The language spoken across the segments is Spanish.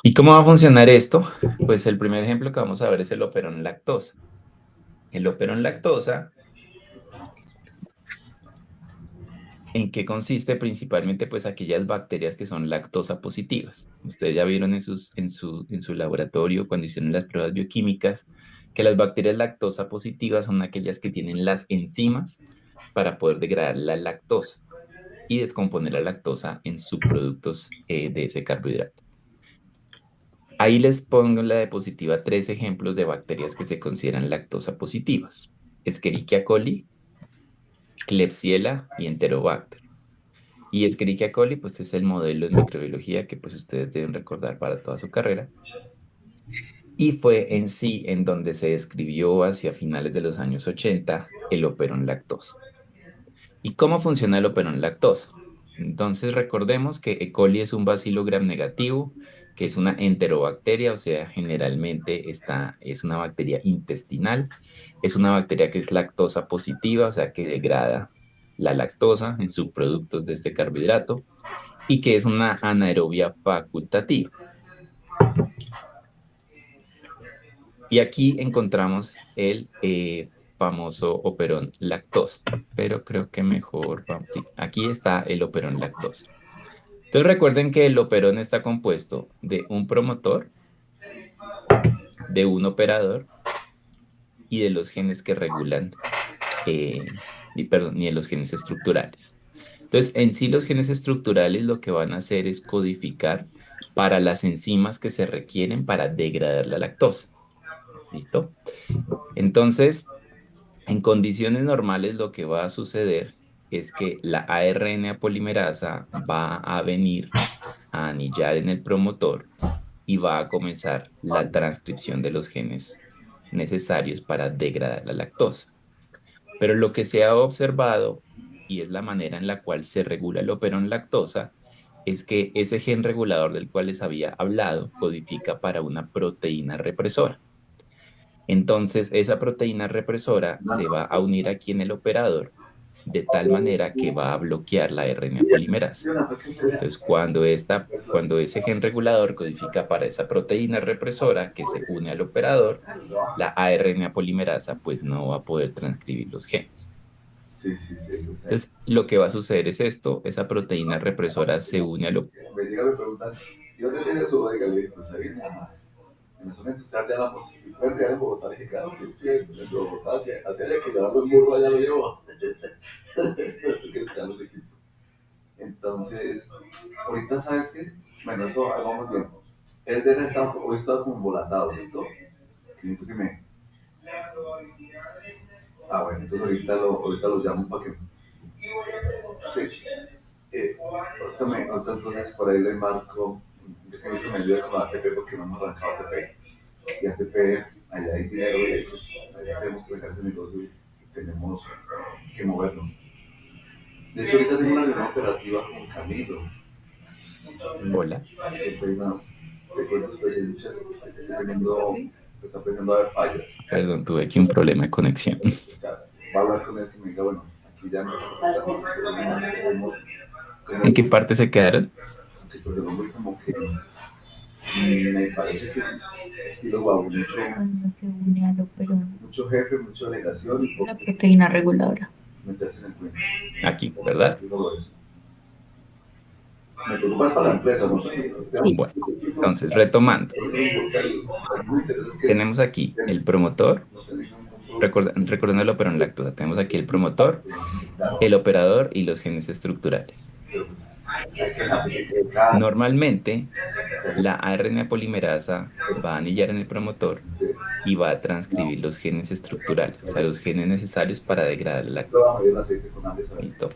¿Y cómo va a funcionar esto? Pues el primer ejemplo que vamos a ver es el operón lactosa. El operón lactosa, ¿en qué consiste? Principalmente, pues aquellas bacterias que son lactosa positivas. Ustedes ya vieron en su laboratorio cuando hicieron las pruebas bioquímicas que las bacterias lactosa positivas son aquellas que tienen las enzimas para poder degradar la lactosa y descomponer la lactosa en subproductos de ese carbohidrato. Ahí les pongo en la diapositiva 3 ejemplos de bacterias que se consideran lactosa positivas: Escherichia coli, Klebsiella y Enterobacter. Y Escherichia coli, pues es el modelo en microbiología que pues ustedes deben recordar para toda su carrera. Y fue en sí en donde se describió hacia finales de los años 80 el operón lactosa. ¿Y cómo funciona el operón lactosa? Entonces recordemos que E. coli es un bacilo gram negativo, que es una enterobacteria, o sea, generalmente es una bacteria intestinal, es una bacteria que es lactosa positiva, o sea, que degrada la lactosa en subproductos de este carbohidrato y que es una anaerobia facultativa. Y aquí encontramos el famoso operón lactosa, pero creo que mejor, vamos, sí, aquí está el operón lactosa. Entonces recuerden que el operón está compuesto de un promotor, de un operador y de los genes que regulan, y de los genes estructurales. Entonces, en sí los genes estructurales lo que van a hacer es codificar para las enzimas que se requieren para degradar la lactosa. ¿Listo? Entonces, en condiciones normales lo que va a suceder es que la ARN polimerasa va a venir a anillar en el promotor y va a comenzar la transcripción de los genes necesarios para degradar la lactosa. Pero lo que se ha observado, y es la manera en la cual se regula el operón lactosa, es que ese gen regulador del cual les había hablado codifica para una proteína represora. Entonces, esa proteína represora se va a unir aquí en el operador de tal manera que va a bloquear la RNA polimerasa. Entonces, cuando ese gen regulador codifica para esa proteína represora que se une al operador, la ARNA polimerasa pues no va a poder transcribir los genes. Sí, sí, sí, o sea, Entonces, lo que va a suceder es esto: esa proteína represora se une al operador. me llega a me preguntan, ¿y dónde tiene su bodega? Le digo, pues ahí en Panamá. En ese momento está allá en la posibilidad en Bogotá. Le dije, claro, que estoy en Bogotá, hacia allá que llevarlo en burro allá lo llevo. Porque están los equipos. Entonces, ahorita, ¿sabes qué? Bueno, eso ahí vamos bien. El DN hoy está como embolatado, ¿cierto? Necesito que me... Ah, bueno, entonces ahorita lo llamo para que... Sí. Ahorita entonces por ahí le marco, es que me ayuda con la ATP porque no hemos arrancado ATP. Y ATP, allá hay dinero y allá tenemos que sacar de negocio y tenemos que movernos. De hecho, ahorita tengo una reunión operativa con Camilo. Hola, Siempre te cuento especialistas que está empezando a haber fallas. perdón, tuve aquí un problema de conexión. Va a hablar con él que me diga, bueno, aquí ya no estamos, ¿En qué parte se quedaron? aunque pues el hombre como que me parece que es estilo guau, Cuando se une al operón, mucho jefe, mucha delegación y la poco proteína reguladora. meterse en el cuento. Aquí, ¿verdad? Yo no lo es. Me preocupas para la empresa, ¿no? Sí, Bueno, entonces retomando, Muy interesante es que tenemos aquí el promotor, no tenemos un recordando el operón lactosa, tenemos aquí el promotor, el operador y los genes estructurales. Normalmente, la ARN polimerasa va a anillar en el promotor y va a transcribir los genes estructurales, o sea, los genes necesarios para degradar la lactosa. ¿Listo?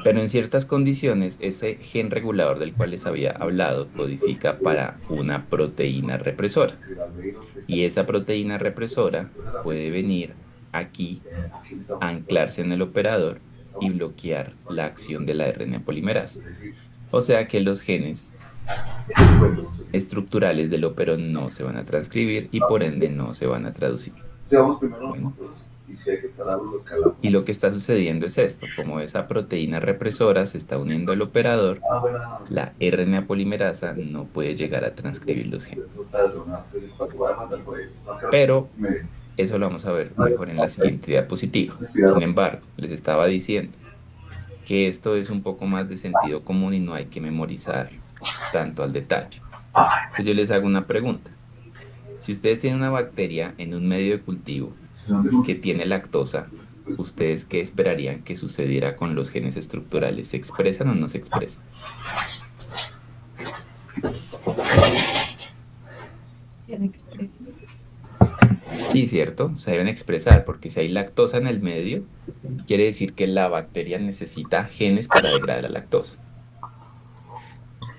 Pero en ciertas condiciones, ese gen regulador del cual les había hablado codifica para una proteína represora. Y esa proteína represora puede venir aquí a anclarse en el operador y bloquear la acción de la RNA polimerasa. O sea que los genes estructurales del operón no se van a transcribir y por ende no se van a traducir. Seamos primero Bueno, nosotros Y si hay que escalarlo, lo escalamos. Y lo que está sucediendo es esto, como esa proteína represora se está uniendo al operador, Ah, bueno, la RNA polimerasa no puede llegar a transcribir los eso genes. está de una, entonces, cuando voy a mandar por ahí, Pero me eso lo vamos a ver mejor en la siguiente diapositiva. respiraron. Sin embargo, les estaba diciendo que esto es un poco más de sentido común y no hay que memorizar tanto al detalle. Entonces yo les hago una pregunta. Si ustedes tienen una bacteria en un medio de cultivo que tiene lactosa, ¿ustedes qué esperarían que sucediera con los genes estructurales? ¿Se expresan o no se expresan? ¿Quién expresa? Sí, cierto, se deben expresar porque si hay lactosa en el medio, quiere decir que la bacteria necesita genes para degradar la lactosa.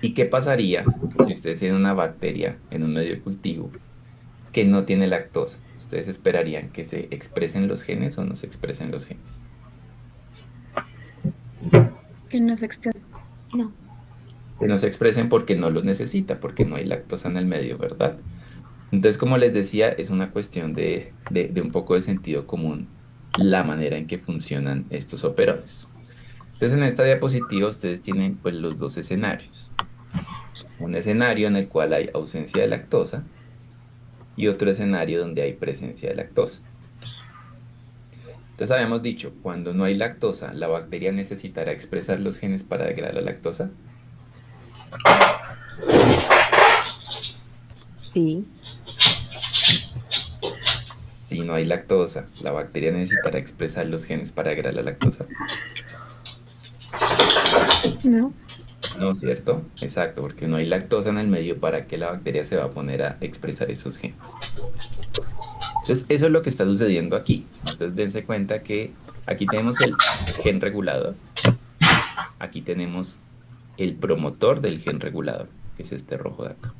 ¿Y qué pasaría si ustedes tienen una bacteria en un medio de cultivo que no tiene lactosa? ¿Ustedes esperarían que se expresen los genes o no se expresen los genes? Que no se expresa. No. Que no se expresen porque no los necesita, porque no hay lactosa en el medio, ¿verdad? Entonces, como les decía, es una cuestión de un poco de sentido común la manera en que funcionan estos operones. Entonces, en esta diapositiva ustedes tienen pues los dos escenarios. Un escenario en el cual hay ausencia de lactosa y otro escenario donde hay presencia de lactosa. Entonces, habíamos dicho, cuando no hay lactosa, la bacteria necesitará expresar los genes para degradar la lactosa. Sí. Si no hay lactosa, la bacteria necesitará expresar los genes para degradar la lactosa. No. No, ¿cierto? Exacto, porque no hay lactosa en el medio para que la bacteria se va a poner a expresar esos genes. Entonces, eso es lo que está sucediendo aquí. Entonces, dense cuenta que aquí tenemos el gen regulador, aquí tenemos el promotor del gen regulador, que es este rojo de acá.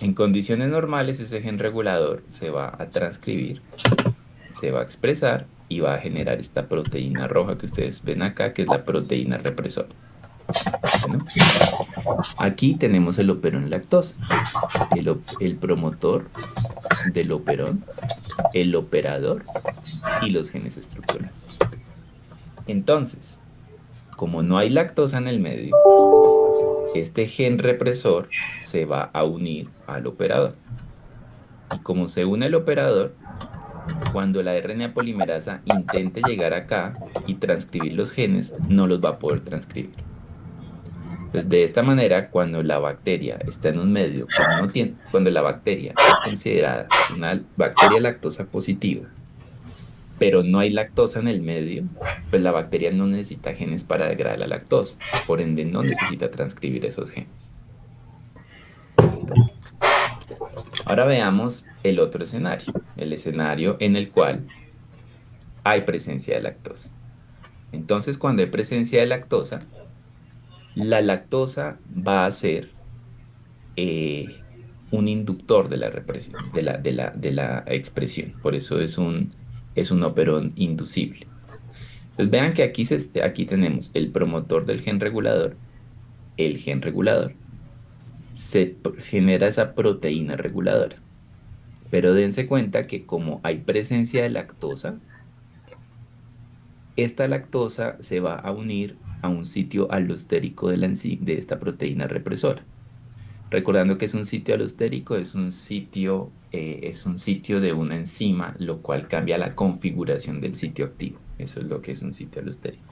En condiciones normales, ese gen regulador se va a transcribir, se va a expresar y va a generar esta proteína roja que ustedes ven acá, que es la proteína represora. Bueno, aquí tenemos el operón lactosa, el promotor del operón, el operador y los genes estructurales. Entonces, como no hay lactosa en el medio, este gen represor se va a unir al operador. Y como se une el operador, cuando la RNA polimerasa intente llegar acá y transcribir los genes, no los va a poder transcribir. Entonces, de esta manera, cuando la bacteria está en un medio que no tiene, cuando la bacteria es considerada una bacteria lactosa positiva, pero no hay lactosa en el medio, pues la bacteria no necesita genes para degradar la lactosa, por ende no necesita transcribir esos genes. ¿Listo? Ahora veamos el otro escenario, el escenario en el cual hay presencia de lactosa. Entonces, cuando hay presencia de lactosa, la lactosa va a ser un inductor de la represión, de la expresión. Por eso es un operón inducible. Entonces vean que aquí tenemos el promotor del gen regulador, el gen regulador. Genera esa proteína reguladora. Pero dense cuenta que como hay presencia de lactosa, esta lactosa se va a unir a un sitio alostérico de esta proteína represora. Recordando que es un sitio alostérico, es un sitio de una enzima, lo cual cambia la configuración del sitio activo. Eso es lo que es un sitio alostérico.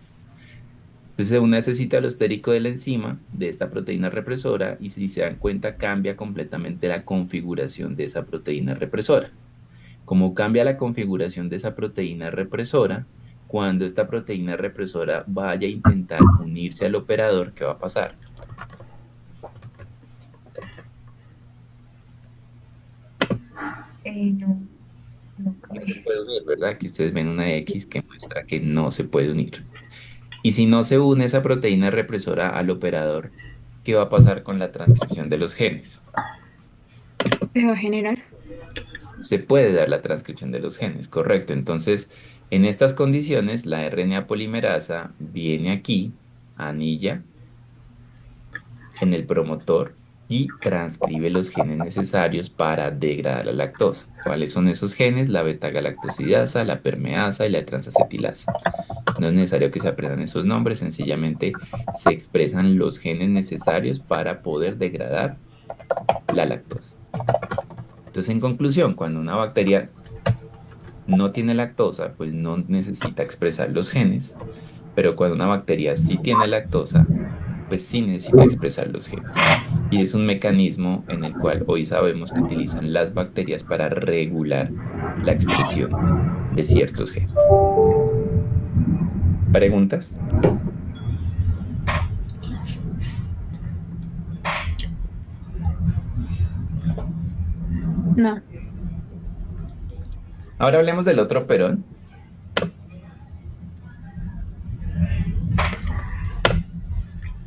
Entonces se une a ese sitio alostérico de la enzima, de esta proteína represora, y si se dan cuenta, cambia completamente la configuración de esa proteína represora. Como cambia la configuración de esa proteína represora, cuando esta proteína represora vaya a intentar unirse al operador, ¿qué va a pasar? No, no No creo. se puede unir, ¿verdad? Que ustedes ven una X que muestra que no se puede unir. Y si no se une esa proteína represora al operador, ¿qué va a pasar con la transcripción de los genes? Se va a generar. Se puede dar la transcripción de los genes, correcto. Entonces, en estas condiciones, la RNA polimerasa viene aquí, anilla en el promotor y transcribe los genes necesarios para degradar la lactosa. ¿Cuáles son esos genes? La beta-galactosidasa, la permeasa y la transacetilasa. No es necesario que se aprendan esos nombres, sencillamente se expresan los genes necesarios para poder degradar la lactosa. Entonces, en conclusión, cuando una bacteria no tiene lactosa, pues no necesita expresar los genes, pero cuando una bacteria sí tiene lactosa, pues sí necesita expresar los genes. Y es un mecanismo en el cual hoy sabemos que utilizan las bacterias para regular la expresión de ciertos genes. ¿Preguntas? No. Ahora hablemos del otro operón,